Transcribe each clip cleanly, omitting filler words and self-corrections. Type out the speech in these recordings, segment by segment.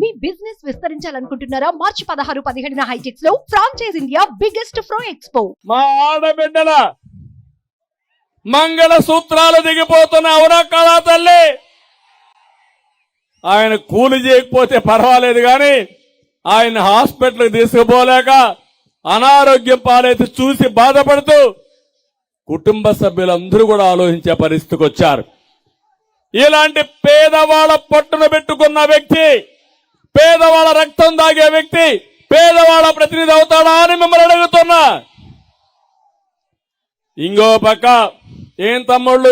మీ business విస్తరించాలనుకుంటున్నారా? మార్చి 16-17 హైటెక్స్ లో franchise India biggest ఫ్రో expo. మా ఆడబిడ్డల మంగళ సూత్రాలు దిగిపోతున్న అవునా కాదా తల్లి? ఆయన కూలి చేయకపోతే పర్వాలేదు గాని ఆయన హాస్పిటల్కి తీసుకుపోలేక అనారోగ్యం పాలైతే చూసి బాధపడుతూ కుటుంబ సభ్యులందరూ కూడా ఆలోచించే పరిస్థితికి వచ్చారు. ఇలాంటి పేదవాళ్ళ పట్టున పెట్టుకున్న వ్యక్తి, పేదవాళ్ళ రక్తం దాగే వ్యక్తి పేదవాళ్ళ ప్రతినిధి అవుతాడా అని మిమ్మల్ని అడుగుతున్నా. ఇంకో పక్క ఏం తమ్ముళ్ళు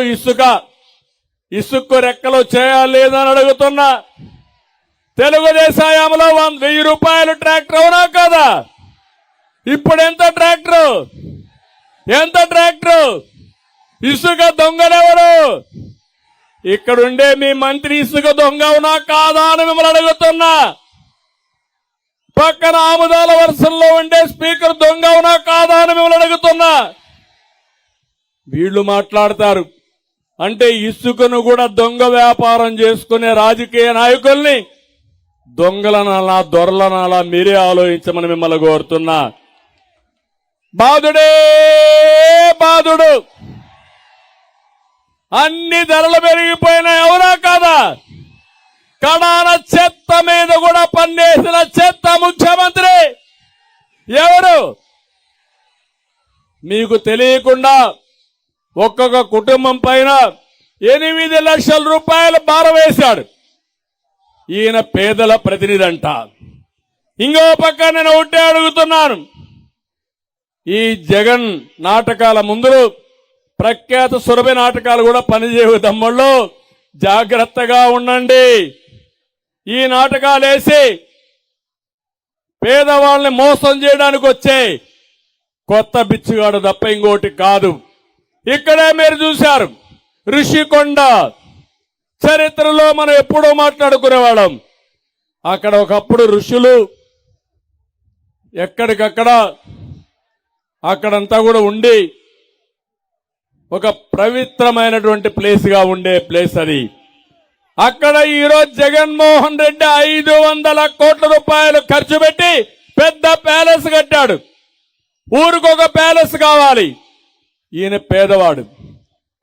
ఇసుక్కు రెక్కలు చేయాలేదని అడుగుతున్నా. తెలుగుదేశం హయాంలో 1000 రూపాయలు ట్రాక్టర్ అవునా కదా? ఇప్పుడు ఎంత ట్రాక్టర్? ఇసుక దొంగలెవరు? ఇక్కడుండే మీ మంత్రి ఇసుక దొంగ అవునా కాదా అని మిమ్మల్ని అడుగుతున్నా. పక్కన ఆముదాల వరుసల్లో ఉండే స్పీకర్ దొంగ అవునా కాదా అని మిమ్మల్ని అడుగుతున్నా. వీళ్లు మాట్లాడతారు అంటే ఇసుకను కూడా దొంగ వ్యాపారం చేసుకునే రాజకీయ నాయకుల్ని దొంగలనాలా దొరలనాలా మీరే ఆలోచించమని మిమ్మల్ని కోరుతున్నా. బాధుడు అన్ని ధరలు పెరిగిపోయినాయి అవునా కాదా? కడాన చెత్త మీద కూడా పన్నేసిన చెత్త ముఖ్యమంత్రి ఎవరు? మీకు తెలియకుండా ఒక్కొక్క కుటుంబం పైన 8 లక్షల రూపాయలు భారం వేశాడు. ఈయన పేదల ప్రతినిధి అంట. ఇంకో పక్క నేను ఒకటే అడుగుతున్నాను. ఈ జగన్ నాటకాల ముందు ప్రఖ్యాత సురభి నాటకాలు కూడా పనిచేయవు తమ్ముళ్ళు, జాగ్రత్తగా ఉండండి. ఈ నాటకాలు వేసి పేదవాళ్ళని మోసం చేయడానికి వచ్చే కొత్త బిచ్చుగాడు తప్ప ఇంకోటి కాదు. ఇక్కడే మీరు చూశారు ఋషికొండ చరిత్రలో మనం ఎప్పుడూ మాట్లాడుకునేవాళ్ళం. అక్కడ ఒకప్పుడు ఋషులు ఎక్కడికక్కడ అక్కడంతా కూడా ఉండి ఒక పవిత్రమైనటువంటి ప్లేస్ గా ఉండే ప్లేస్ అది. అక్కడ ఈరోజు జగన్మోహన్ రెడ్డి 500 కోట్ల రూపాయలు ఖర్చు పెట్టి పెద్ద ప్యాలెస్ కట్టాడు. ఊరికొక ప్యాలెస్ కావాలి. ఈయన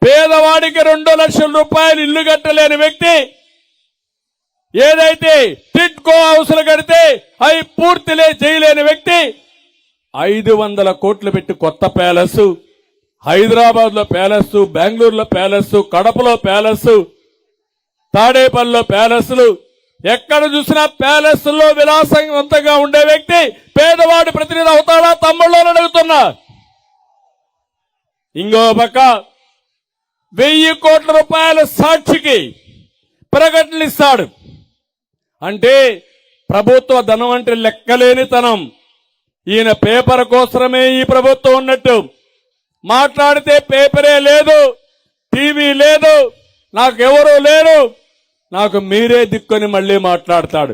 పేదవాడికి 2 లక్షల రూపాయలు ఇల్లు కట్టలేని వ్యక్తి, ఏదైతే టిడ్కో హౌస్లు కడితే అవి పూర్తిలే చేయలేని వ్యక్తి 500 కోట్లు పెట్టి కొత్త ప్యాలెస్, హైదరాబాద్ లో ప్యాలెస్, బెంగళూరులో ప్యాలెస్, కడపలో ప్యాలెస్, తాడేపల్లిలో ప్యాలెస్లు, ఎక్కడ చూసినా ప్యాలెస్ లో విలాసవంతంగా ఉండే వ్యక్తి పేదవాడి ప్రతినిధి అవుతాడా తమ్ముళ్ళు అని అడుగుతున్నా. ఇంకో పక్క 1000 కోట్ల రూపాయల సాక్షికి ప్రకటనలు ఇస్తాడు. అంటే ప్రభుత్వ ధనం అంటే లెక్కలేనితనం. ఈయన పేపర్ కోసమే ఈ ప్రభుత్వం ఉన్నట్టు. మాట్లాడితే పేపరే లేదు, టీవీ లేదు, నాకెవరూ లేరు, నాకు మీరే దిక్కుని మళ్లీ మాట్లాడతాడు.